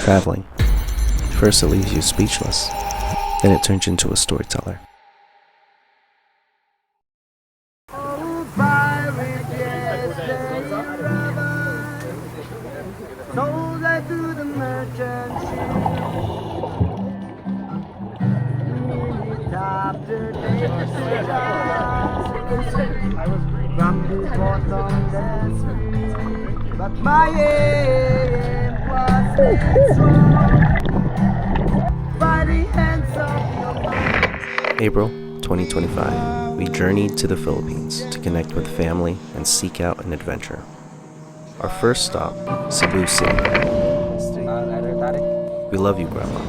Traveling. First it leaves you speechless, then it turns you into a storyteller. But my aim was strong by the hands of your mind. April 2025, we journeyed to the Philippines to connect with family and seek out an adventure. Our first stop, Cebu City. We love you, Grandma.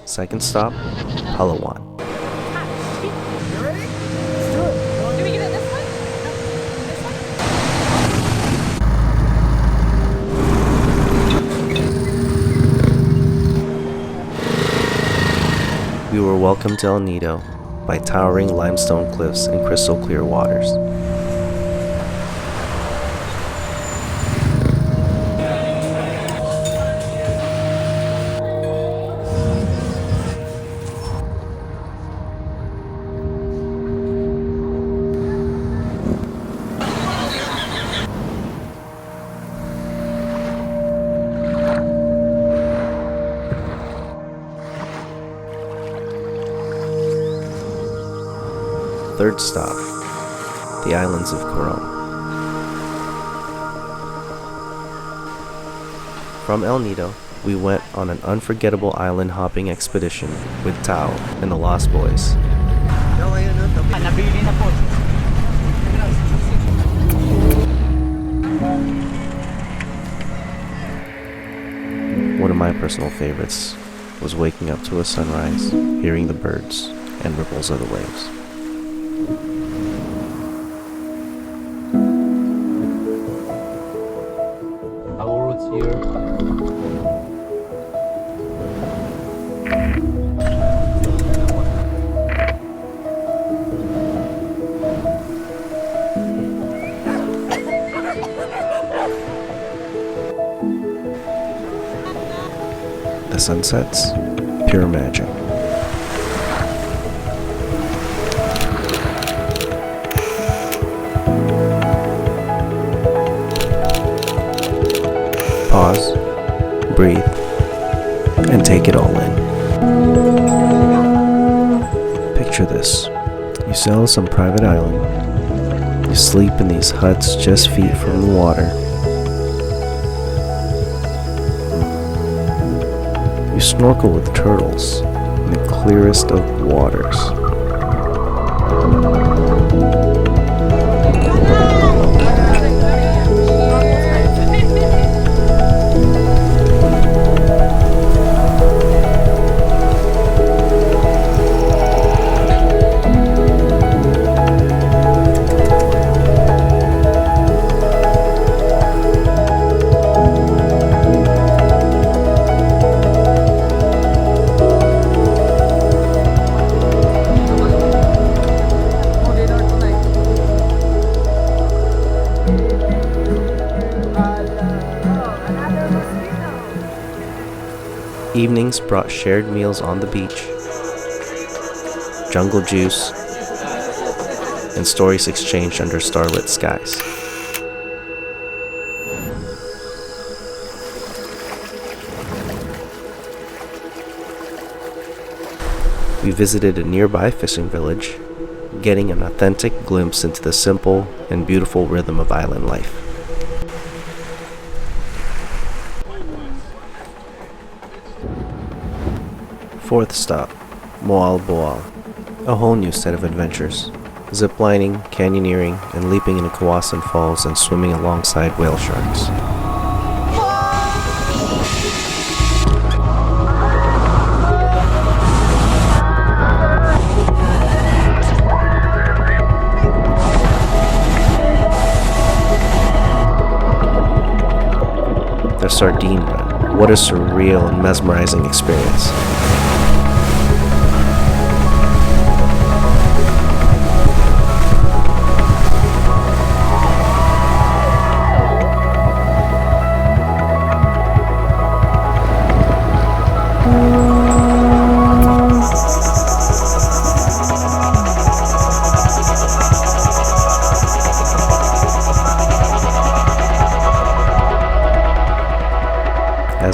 Second stop, Palawan. We were welcomed to El Nido by towering limestone cliffs and crystal clear waters. Third stop, the islands of Coron. From El Nido, we went on an unforgettable island hopping expedition with Tao and the Lost Boys. One of my personal favorites was waking up to a sunrise, hearing the birds and ripples of the waves. Our roots here. The sunsets, pure magic. Pause, breathe, and take it all in. Picture this. You sail to some private island. You sleep in these huts just feet from the water. You snorkel with turtles in the clearest of waters. Evenings brought shared meals on the beach, jungle juice, and stories exchanged under starlit skies. We visited a nearby fishing village, getting an authentic glimpse into the simple and beautiful rhythm of island life. Fourth stop, Moal Boal, a whole new set of adventures. Ziplining, canyoneering, and leaping into Kawasan Falls and swimming alongside whale sharks. The sardine run, what a surreal and mesmerizing experience.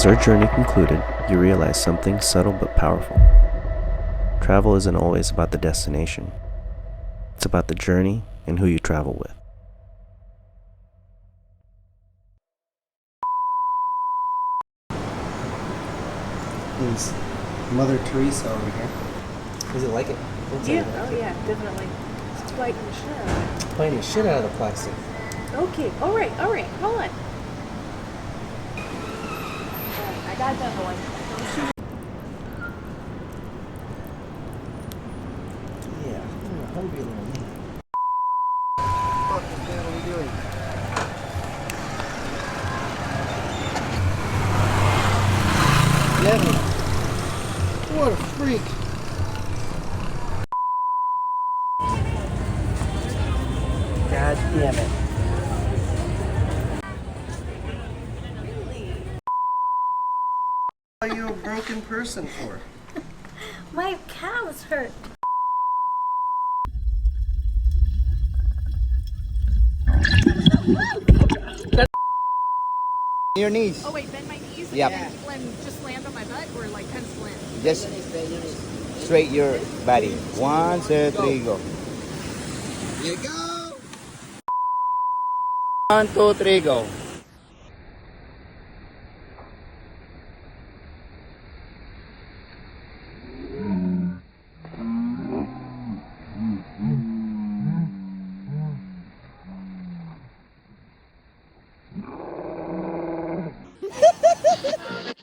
As our journey concluded, you realize something subtle but powerful. Travel isn't always about the destination. It's about the journey and who you travel with. Is Mother Teresa over here. Does it like it? Yeah, oh yeah, definitely. It's biting the shit out of it. Playing the shit out of the plastic. Okay, alright, hold on. I got another one. Yeah, I'm a hungry little man. Fuck, man, what are we doing? Devin, what a freak. God damn it. What are you a broken person for? My calves hurt. Your knees. Oh wait, bend my knees Yep. and just land on my butt or like kind of slant? Just straight your body. 1, 2, 3, go. Here go. 1, 2, 3, go.